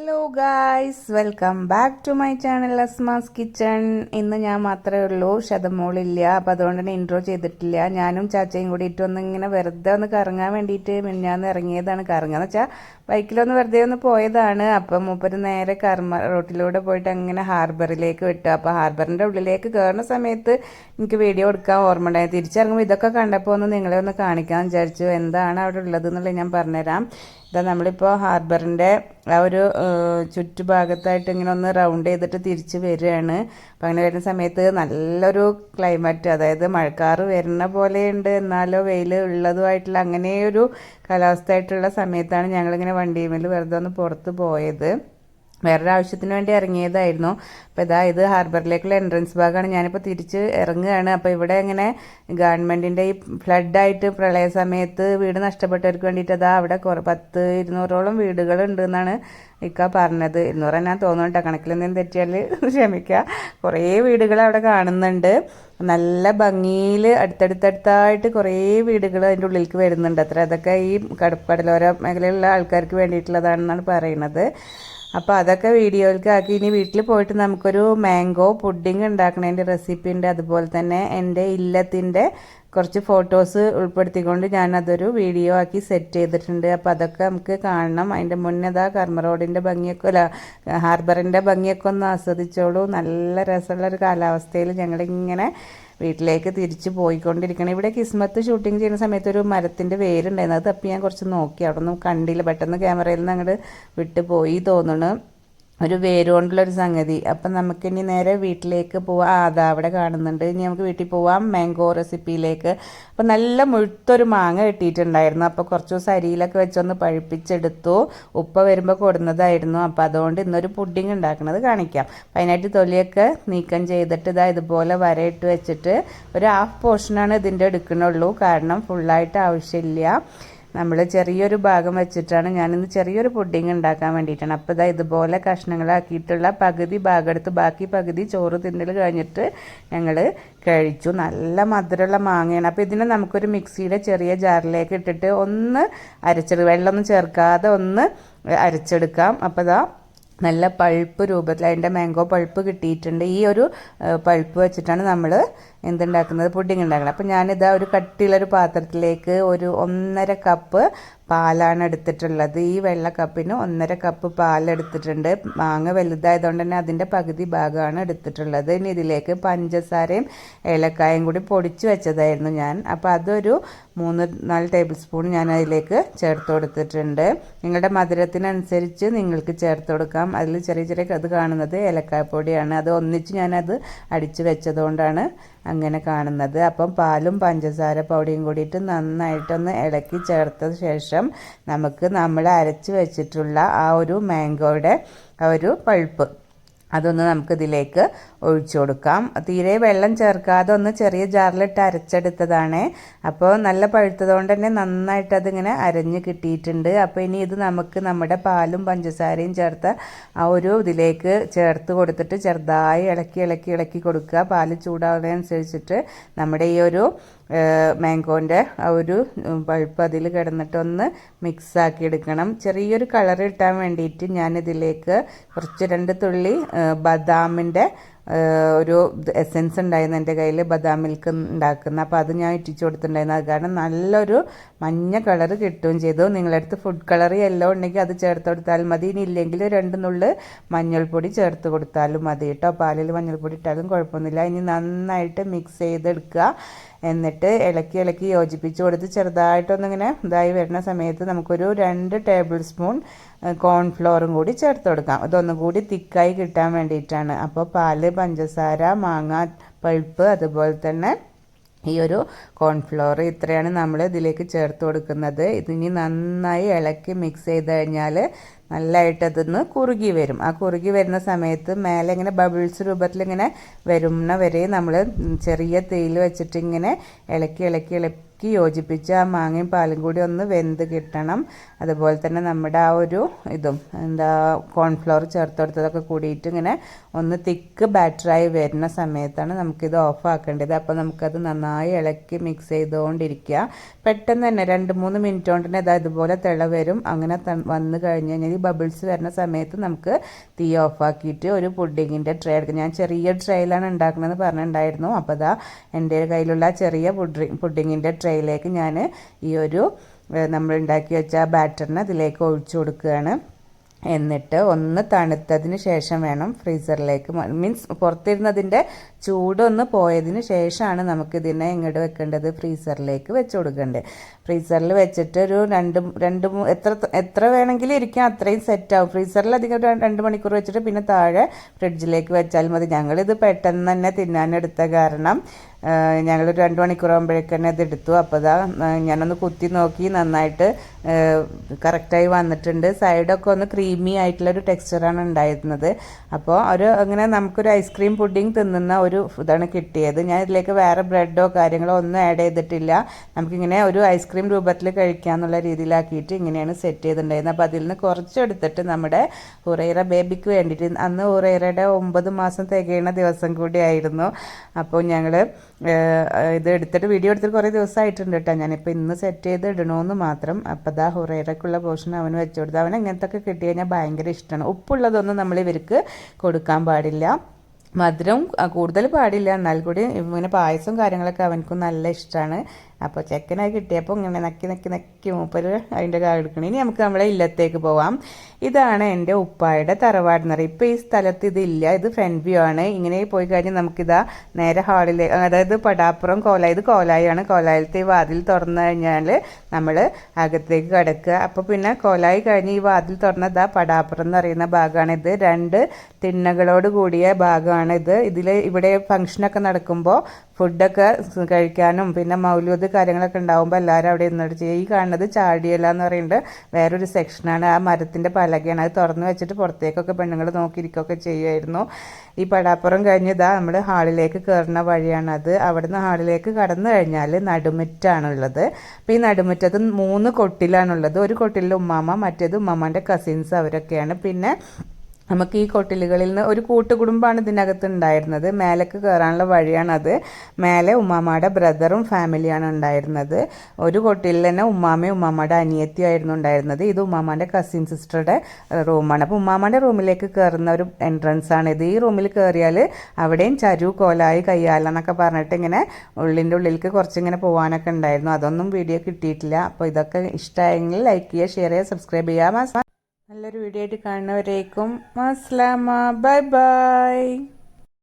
Hello guys, welcome back to my channel Asma's kitchen. ഇന്ന് ഞാൻ മാത്രമേ ഉള്ളൂ, ശതമോളില്ല. അപ്പം അതുകൊണ്ട് തന്നെ ഇൻട്രോ ചെയ്തിട്ടില്ല. ഞാനും ചാച്ചയും കൂടിയിട്ട് ഇങ്ങനെ വെറുതെ ഒന്ന് കറങ്ങാൻ വേണ്ടിയിട്ട് മിനിഞ്ഞാന്ന് ഇറങ്ങിയതാണ്. കറങ്ങാന്ന് വെച്ചാൽ ബൈക്കിലൊന്ന് വെറുതെ ഒന്ന് പോയതാണ്. അപ്പം മൂപ്പര് നേരെ റോട്ടിലൂടെ പോയിട്ട് അങ്ങനെ ഹാർബറിലേക്ക് വിട്ടു. അപ്പോൾ ഹാർബറിൻ്റെ ഉള്ളിലേക്ക് കയറുന്ന സമയത്ത് എനിക്ക് വീഡിയോ എടുക്കാൻ ഓർമ്മ ഉണ്ടായി. തിരിച്ചിറങ്ങുമ്പോൾ ഇതൊക്കെ കണ്ടപ്പോൾ ഒന്ന് നിങ്ങളെ ഒന്ന് കാണിക്കാൻ വിചാരിച്ചു. എന്താണ് അവിടെ ഉള്ളത് എന്നുള്ളത് ഞാൻ പറഞ്ഞുതരാം. ഇതാ നമ്മളിപ്പോൾ ഹാർബറിൻ്റെ ആ ഒരു ചുറ്റുഭാഗത്തായിട്ട് ഇങ്ങനെ ഒന്ന് റൗണ്ട് ചെയ്തിട്ട് തിരിച്ച് വരികയാണ്. അപ്പം അങ്ങനെ വരുന്ന സമയത്ത് നല്ലൊരു ക്ലൈമറ്റ്, അതായത് മഴക്കാറ് വരുന്ന പോലെയുണ്ട്, എന്നാലോ വെയിൽ ഉള്ളതുമായിട്ടുള്ള അങ്ങനെയൊരു കാലാവസ്ഥയായിട്ടുള്ള സമയത്താണ് ഞങ്ങളിങ്ങനെ വണ്ടിയിൽ വെറുതെ ഒന്ന് പുറത്ത് പോയത്. വേറൊരു ആവശ്യത്തിന് വേണ്ടി ഇറങ്ങിയതായിരുന്നു. അപ്പോൾ ഇത് ഹാർബറിലേക്കുള്ള എൻട്രൻസ് ഭാഗമാണ്. ഞാനിപ്പോൾ തിരിച്ച് ഇറങ്ങുകയാണ്. അപ്പോൾ ഇവിടെ ഇങ്ങനെ ഗവൺമെൻറ്റിൻ്റെ ഈ ഫ്ലഡായിട്ട് പ്രളയ സമയത്ത് വീട് നഷ്ടപ്പെട്ടവർക്ക് വേണ്ടിയിട്ട് അവിടെ 100-200ഓളം വീടുകളുണ്ട് എന്നാണ് ഇക്ക പറഞ്ഞത്. 200 ഞാൻ തോന്നുന്നുണ്ട്, കണക്കിലെന്തെങ്കിലും തെറ്റിയാൽ ക്ഷമിക്കുക. കുറേ വീടുകൾ അവിടെ കാണുന്നുണ്ട്. നല്ല ഭംഗിയിൽ അടുത്തടുത്തായിട്ട് കുറേ വീടുകൾ അതിൻ്റെ ഉള്ളിലേക്ക് വരുന്നുണ്ട് അത്ര. അതൊക്കെ ഈ കടലോര മേഖലയിലുള്ള ആൾക്കാർക്ക് വേണ്ടിയിട്ടുള്ളതാണെന്നാണ് പറയുന്നത്. അപ്പോൾ അതൊക്കെ വീഡിയോയിലേക്ക് ആക്കി. ഇനി വീട്ടിൽ പോയിട്ട് നമുക്കൊരു മാംഗോ പുഡിങ് ഉണ്ടാക്കണതിൻ്റെ റെസിപ്പി ഉണ്ട്. അതുപോലെ തന്നെ എൻ്റെ ഇല്ലത്തിൻ്റെ കുറച്ച് ഫോട്ടോസ് ഉൾപ്പെടുത്തിക്കൊണ്ട് ഞാനതൊരു വീഡിയോ ആക്കി സെറ്റ് ചെയ്തിട്ടുണ്ട്. അപ്പോൾ അതൊക്കെ നമുക്ക് കാണണം. അതിൻ്റെ മുന്നേ കർമ്മ റോഡിൻ്റെ ഭംഗിയൊക്കെ ഹാർബറിൻ്റെ ഭംഗിയൊക്കെ ഒന്ന് ആസ്വദിച്ചോളൂ. നല്ല രസമുള്ളൊരു കാലാവസ്ഥയിൽ ഞങ്ങളിങ്ങനെ വീട്ടിലേക്ക് തിരിച്ച് പോയിക്കൊണ്ടിരിക്കണം. ഇവിടെ കിസ്മത്ത് ഷൂട്ടിങ് ചെയ്യുന്ന സമയത്ത് ഒരു മരത്തിൻ്റെ വേരുണ്ടായിരുന്നു. അത് തപ്പി ഞാൻ കുറച്ച് നോക്കി, അവിടെ ഒന്നും കണ്ടില്ല. പെട്ടെന്ന് ക്യാമറയിൽ നിന്ന് അങ്ങോട്ട് വിട്ട് പോയി തോന്നുന്നു, ഒരു വേരുകൊണ്ടുള്ളൊരു സംഗതി. അപ്പം നമുക്കിനി നേരെ വീട്ടിലേക്ക് പോവാം. അതാ അവിടെ കാണുന്നുണ്ട്. ഇനി നമുക്ക് വീട്ടിൽ പോവാം മാംഗോ റെസിപ്പിയിലേക്ക്. അപ്പം നല്ല മുഴുത്തൊരു മാങ്ങ കിട്ടിയിട്ടുണ്ടായിരുന്നു. അപ്പോൾ കുറച്ച് ദിവസം അരിയിലൊക്കെ വെച്ചൊന്ന് പഴുപ്പിച്ചെടുത്തു. ഉപ്പ വരുമ്പോൾ കൊടുന്നതായിരുന്നു. അപ്പോൾ അതുകൊണ്ട് ഇന്നൊരു പുഡിങ് ഉണ്ടാക്കുന്നത് കാണിക്കാം. അപ്പം അതിനായിട്ട് തൊലിയൊക്കെ നീക്കം ചെയ്തിട്ട് ഇതുപോലെ വരയിട്ട് വെച്ചിട്ട് ഒരു ഹാഫ് പോർഷനാണ് ഇതിൻ്റെ എടുക്കണുള്ളൂ. കാരണം ഫുള്ളായിട്ട് ആവശ്യമില്ല. നമ്മൾ ചെറിയൊരു ഭാഗം വെച്ചിട്ടാണ് ഞാനിന്ന് ചെറിയൊരു പുഡിങ് ഉണ്ടാക്കാൻ വേണ്ടിയിട്ടാണ്. അപ്പോൾ ഇതുപോലെ കഷ്ണങ്ങളാക്കിയിട്ടുള്ള പകുതി ഭാഗം എടുത്ത് ബാക്കി പകുതി ചോറ് തിന്നൽ കഴിഞ്ഞിട്ട് ഞങ്ങൾ കഴിച്ചു. നല്ല മധുരമുള്ള മാങ്ങയാണ്. അപ്പോൾ ഇതിനെ നമുക്കൊരു മിക്സിയുടെ ചെറിയ ജാറിലേക്ക് ഇട്ടിട്ട് ഒന്ന് വെള്ളമൊന്നും ചേർക്കാതെ ഒന്ന് അരച്ചെടുക്കാം. അപ്പോൾ നല്ല പൾപ്പ് രൂപത്തിൽ അതിൻ്റെ മാംഗോ പൾപ്പ് കിട്ടിയിട്ടുണ്ട്. ഈ ഒരു പൾപ്പ് വെച്ചിട്ടാണ് നമ്മൾ എന്തുണ്ടാക്കുന്നത്, പുഡിങ് ഉണ്ടാക്കുന്നത്. അപ്പോൾ ഞാനിതാ ഒരു കട്ടിയുള്ളൊരു പാത്രത്തിലേക്ക് ഒരു 1.5 കപ്പ് പാലാണ് എടുത്തിട്ടുള്ളത്. ഈ വെള്ള കപ്പിന് 1.5 കപ്പ് പാലെടുത്തിട്ടുണ്ട്. മാങ്ങ വലുതായതുകൊണ്ട് തന്നെ അതിൻ്റെ പകുതി ഭാഗമാണ് എടുത്തിട്ടുള്ളത്. ഇനി ഇതിലേക്ക് പഞ്ചസാരയും ഏലക്കായും കൂടി പൊടിച്ച് വെച്ചതായിരുന്നു ഞാൻ. അപ്പോൾ അതൊരു 3-4 ടേബിൾ സ്പൂൺ ഞാൻ അതിലേക്ക് ചേർത്ത് കൊടുത്തിട്ടുണ്ട്. നിങ്ങളുടെ മധുരത്തിനനുസരിച്ച് നിങ്ങൾക്ക് ചേർത്ത് കൊടുക്കാം. അതിൽ ചെറിയ ചെറിയ അത് കാണുന്നത് ഏലക്കാപ്പൊടിയാണ്. അത് ഒന്നിച്ച് ഞാനത് അടിച്ച് വെച്ചതുകൊണ്ടാണ് അങ്ങനെ കാണുന്നത്. അപ്പം പാലും പഞ്ചസാര പൊടിയും കൂടിയിട്ട് നന്നായിട്ടൊന്ന് ഇളക്കി ചേർത്ത ശേഷം നമുക്ക് നമ്മൾ അരച്ച് വെച്ചിട്ടുള്ള ആ ഒരു മാംഗോയുടെ ആ ഒരു പൾപ്പ് അതൊന്ന് നമുക്കിതിലേക്ക് ഒഴിച്ചു കൊടുക്കാം. തീരെ വെള്ളം ചേർക്കാതെ ഒന്ന് ചെറിയ ജാറിലിട്ട് അരച്ചെടുത്തതാണ്. അപ്പോൾ നല്ല പഴുത്തതുകൊണ്ട് തന്നെ നന്നായിട്ട് അതിങ്ങനെ അരഞ്ഞ് കിട്ടിയിട്ടുണ്ട്. അപ്പോൾ ഇനി ഇത് നമുക്ക് നമ്മുടെ പാലും പഞ്ചസാരയും ചേർത്ത ആ ഒരു ഇതിലേക്ക് ചേർത്ത് കൊടുത്തിട്ട് ചെറുതായി ഇളക്കി കൊടുക്കുക. പാല് ചൂടാവുന്നതനുസരിച്ചിട്ട് നമ്മുടെ ഈ ഒരു മാംഗോൻ്റെ ആ ഒരു പൾപ്പ് അതിൽ കിടന്നിട്ടൊന്ന് മിക്സാക്കി എടുക്കണം. ചെറിയൊരു കളർ കിട്ടാൻ വേണ്ടിയിട്ട് ഞാനിതിലേക്ക് കുറച്ച് 2 തുള്ളി ബദാമിൻ്റെ ഒരു എസെൻസ് ഉണ്ടായിരുന്നു എൻ്റെ കയ്യിൽ, ബദാം മിൽക്ക് ഉണ്ടാക്കുന്ന. അപ്പോൾ അത് ഞാൻ ഇറ്റിച്ചു കൊടുത്തിട്ടുണ്ടായിരുന്നു. അത് കാരണം നല്ലൊരു മഞ്ഞ കളർ കിട്ടുകയും ചെയ്തു. നിങ്ങളുടെ അടുത്ത് ഫുഡ് കളർ യെല്ലോ ഉണ്ടെങ്കിൽ അത് ചേർത്ത് കൊടുത്താലും മതി. ഇനി ഇല്ലെങ്കിൽ 2 നുള്ള് മഞ്ഞൾപ്പൊടി ചേർത്ത് കൊടുത്താലും മതി കേട്ടോ. പാലിൽ മഞ്ഞൾപ്പൊടി ഇട്ടാലും കുഴപ്പമൊന്നുമില്ല. ഇനി നന്നായിട്ട് മിക്സ് ചെയ്തെടുക്കുക. എന്നിട്ട് ഇളക്കി യോജിപ്പിച്ച് കൊടുത്ത് ചെറുതായിട്ടൊന്നിങ്ങനെ ഇതായി വരുന്ന സമയത്ത് നമുക്കൊരു 2 ടേബിൾ സ്പൂൺ കോൺഫ്ലോറും കൂടി ചേർത്ത് കൊടുക്കാം. അതൊന്നും കൂടി തിക്കായി കിട്ടാൻ വേണ്ടിയിട്ടാണ്. അപ്പോൾ പാല്, പഞ്ചസാര, മാങ്ങ പൾപ്പ്, അതുപോലെ തന്നെ ഈ ഒരു കോൺഫ്ലോർ, ഇത്രയാണ് നമ്മൾ ഇതിലേക്ക് ചേർത്ത് കൊടുക്കുന്നത്. ഇതിനി നന്നായി ഇളക്കി മിക്സ് ചെയ്ത് കഴിഞ്ഞാൽ നല്ലതായിട്ട് അതൊന്ന് കുറുകി വരും. ആ കുറുകി വരുന്ന സമയത്ത് മേലെ ഇങ്ങനെ ബബിൾസ് രൂപത്തിൽ ഇങ്ങനെ വരുന്ന വരെ നമ്മൾ ചെറിയ തീയിൽ വെച്ചിട്ട് ഇങ്ങനെ ഇളക്കി ഇളക്കി യോജിപ്പിച്ച് ആ മാങ്ങയും പാലും കൂടി ഒന്ന് വെന്ത് കിട്ടണം. അതുപോലെ തന്നെ നമ്മുടെ ആ ഒരു ഇതും കോൺഫ്ലവർ ചേർത്ത് കൊടുത്തതൊക്കെ കൂടിയിട്ട് ഇങ്ങനെ ഒന്ന് തിക്ക് ബാറ്ററായി വരുന്ന സമയത്താണ് നമുക്കിത് ഓഫ് ആക്കേണ്ടത്. അപ്പോൾ നമുക്കത് നന്നായി ഇളക്കി മിക്സ് ചെയ്തുകൊണ്ടിരിക്കുക. പെട്ടെന്ന് തന്നെ 2-3 മിനിറ്റ് കൊണ്ട് തന്നെ ഇതുപോലെ തിള വരും. അങ്ങനെ വന്നു കഴിഞ്ഞ് കഴിഞ്ഞാൽ ഈ ബബിൾസ് വരുന്ന സമയത്ത് നമുക്ക് തീ ഓഫാക്കിയിട്ട് ഒരു പുഡിങ്ങിൻ്റെ ട്രേ എടുക്കും. ഞാൻ ചെറിയ ട്രേയിലാണ് ഉണ്ടാക്കണമെന്ന് പറഞ്ഞിട്ടുണ്ടായിരുന്നു. അപ്പോൾ എൻ്റെ കയ്യിലുള്ള ചെറിയ പുഡിങ്ങിൻ്റെ ട്രേയിലേക്ക് ഞാൻ ഈ ഒരു നമ്മൾ ഉണ്ടാക്കി വെച്ച ബാറ്ററിന് അതിലേക്ക് ഒഴിച്ചു കൊടുക്കുകയാണ്. എന്നിട്ട് ഒന്ന് തണുത്തതിന് ശേഷം വേണം ഫ്രീസറിലേക്ക്, മീൻസ് പുറത്തിരുന്നതിൻ്റെ ചൂടൊന്ന് പോയതിന് ശേഷമാണ് നമുക്കിതിനെ ഇങ്ങോട്ട് വെക്കേണ്ടത്, ഫ്രീസറിലേക്ക് വെച്ച് കൊടുക്കേണ്ടത്. ഫ്രീസറിൽ വെച്ചിട്ട് ഒരു എത്ര വേണമെങ്കിലും ഇരിക്കാം, അത്രയും സെറ്റാവും. ഫ്രീസറിൽ അധികം 2 മണിക്കൂർ വെച്ചിട്ട് പിന്നെ താഴെ ഫ്രിഡ്ജിലേക്ക് വെച്ചാൽ മതി. ഞങ്ങളിത് പെട്ടെന്ന് തന്നെ തിന്നാനെടുത്ത കാരണം ഞങ്ങളൊരു 2 മണിക്കൂറാകുമ്പോഴേക്ക് തന്നെ ഇത് എടുത്തു. അപ്പോൾ ഞാനൊന്ന് കുത്തി നോക്കി, നന്നായിട്ട് കറക്റ്റായി വന്നിട്ടുണ്ട്. സൈഡൊക്കെ ഒന്ന് ക്രീമി ആയിട്ടുള്ളൊരു ടെക്സ്ചറാണ് ഉണ്ടായിരുന്നത്. അപ്പോൾ അങ്ങനെ നമുക്കൊരു ഐസ്ക്രീം പുഡിങ് തിന്നുന്ന ഒരു ഇതാണ് കിട്ടിയത്. ഞാൻ ഇതിലേക്ക് വേറെ ബ്രെഡോ കാര്യങ്ങളോ ഒന്നും ആഡ് ചെയ്തിട്ടില്ല. നമുക്കിങ്ങനെ ഒരു ഐസ്ക്രീം രൂപത്തിൽ കഴിക്കാമെന്നുള്ള രീതിയിലാക്കിയിട്ട് ഇങ്ങനെയാണ് സെറ്റ് ചെയ്തിട്ടുണ്ടായിരുന്നത്. അപ്പോൾ അതിൽ നിന്ന് കുറച്ചെടുത്തിട്ട് നമ്മുടെ ഹുറൈറ ബേബിക്ക് വേണ്ടിയിട്ട്, അന്ന് ഹുറൈറയുടെ 9 മാസം തികയുന്ന ദിവസം കൂടി ആയിരുന്നു. അപ്പോൾ ഞങ്ങൾ ഇത് എടുത്തിട്ട് വീഡിയോ എടുത്തിട്ട് കുറേ ദിവസമായിട്ടുണ്ട് കേട്ടോ. ഞാനിപ്പോൾ ഇന്ന് സെറ്റ് ചെയ്ത് ഇടണമെന്ന് മാത്രം. അപ്പോൾ ഹുറൈറക്കുള്ള പോർഷൻ അവന് വെച്ചു കൊടുത്തു. അവൻ അങ്ങനത്തെ ഒക്കെ കിട്ടി കഴിഞ്ഞാൽ ഭയങ്കര ഇഷ്ടമാണ്. ഉപ്പുള്ളതൊന്നും നമ്മൾ ഇവർക്ക് കൊടുക്കാൻ പാടില്ല, മധുരം കൂടുതൽ പാടില്ല, എന്നാൽ കൂടി ഇങ്ങനെ പായസം കാര്യങ്ങളൊക്കെ അവനക്കും നല്ല ഇഷ്ടമാണ്. അപ്പോൾ ചെക്കനായി കിട്ടിയപ്പോൾ ഇങ്ങനെ നക്കി മൂപ്പര് അതിൻ്റെ കാ എടുക്കണം. ഇനി നമുക്ക് നമ്മളെ ഇല്ലത്തേക്ക് പോവാം. ഇതാണ് എൻ്റെ ഉപ്പായുടെ തറവാട് എന്ന് പറയും. ഇപ്പോൾ ഈ സ്ഥലത്ത് ഇതില്ല, ഇത് ഫ്രണ്ട് വ്യൂ ആണ്. ഇങ്ങനെ പോയി കഴിഞ്ഞാൽ നമുക്കിതാ നേരെ ഹാളിലേക്ക്, അതായത് പടാപ്പുറം കോലായി, ഇത് കോലായാണ്. കോലായിലത്തെ ഈ വാതിൽ തുറന്നു കഴിഞ്ഞാൽ നമ്മൾ അകത്തേക്ക് കിടക്കുക. അപ്പോൾ പിന്നെ കോലായി കഴിഞ്ഞ് ഈ വാതിൽ തുറന്നതാ പടാപ്പുറം എന്ന് പറയുന്ന ഭാഗമാണിത്. 2 തിണ്ണകളോട് കൂടിയ ഭാഗമാണിത്. ഇവിടെ ഫംഗ്ഷനൊക്കെ നടക്കുമ്പോൾ ഫുഡൊക്കെ കഴിക്കാനും പിന്നെ മൗലൂദ് കാര്യങ്ങളൊക്കെ ഉണ്ടാകുമ്പോൾ എല്ലാവരും അവിടെ ഇരുന്നിട്ട് ചെയ്യും. ഈ കാണുന്നത് ചാടിയല എന്ന് പറയുന്നത് വേറൊരു സെക്ഷനാണ്. ആ മരത്തിൻ്റെ പലകയാണ്. അത് തുറന്ന് വെച്ചിട്ട് പുറത്തേക്കൊക്കെ പെണ്ണുങ്ങൾ നോക്കിയിരിക്കുകയൊക്കെ ചെയ്യുമായിരുന്നു. ഈ പടാപ്പുറം കഴിഞ്ഞ് നമ്മൾ ഹാളിലേക്ക് കയറുന്ന വഴിയാണത്. അവിടുന്ന് ഹാളിലേക്ക് കടന്നു കഴിഞ്ഞാൽ നടുമുറ്റാണുള്ളത്. അപ്പോൾ ഈ നടുമുറ്റത്ത് 3 കൊട്ടിലാണുള്ളത്. ഒരു കൊട്ടിലിൽ ഉമ്മാമ്മ, മറ്റേത് ഉമ്മാമ്മൻ്റെ കസിൻസ് അവരൊക്കെയാണ്. പിന്നെ നമുക്ക് ഈ കൊട്ടിലുകളിൽ നിന്ന് ഒരു കൂട്ടുകുടുംബമാണ് ഇതിനകത്ത് ഉണ്ടായിരുന്നത്. മേലേക്ക് കയറാനുള്ള വഴിയാണത്. മേലെ ഉമ്മാമ്മയുടെ ബ്രദറും ഫാമിലിയാണ് ഉണ്ടായിരുന്നത്. ഒരു കൊട്ടിലിൽ തന്നെ ഉമ്മാമ്മയും ഉമ്മാമ്മയുടെ അനിയത്തിയും ആയിരുന്നു ഉണ്ടായിരുന്നത്. ഇത് ഉമ്മാമ്മൻ്റെ കസിൻ സിസ്റ്ററുടെ റൂമാണ്. അപ്പോൾ ഉമ്മാമ്മയുടെ റൂമിലേക്ക് കയറുന്ന ഒരു എൻട്രൻസ് ആണ് ഇത്. ഈ റൂമിൽ കയറിയാൽ അവിടെയും ചരു, കോലായി, കയ്യാല എന്നൊക്കെ പറഞ്ഞിട്ട് ഇങ്ങനെ ഉള്ളിലേക്ക് കുറച്ചിങ്ങനെ പോകാനൊക്കെ ഉണ്ടായിരുന്നു. അതൊന്നും വീഡിയോ കിട്ടിയിട്ടില്ല. അപ്പോൾ ഇതൊക്കെ ഇഷ്ടമായെങ്കിൽ ലൈക്ക് ചെയ്യുക, ഷെയർ ചെയ്യുക, സബ്സ്ക്രൈബ് ചെയ്യുക. നല്ലൊരു വീഡിയോ ആയിട്ട് കാണുന്നവരേക്കും അസ്സലാമ, ബൈ ബൈ.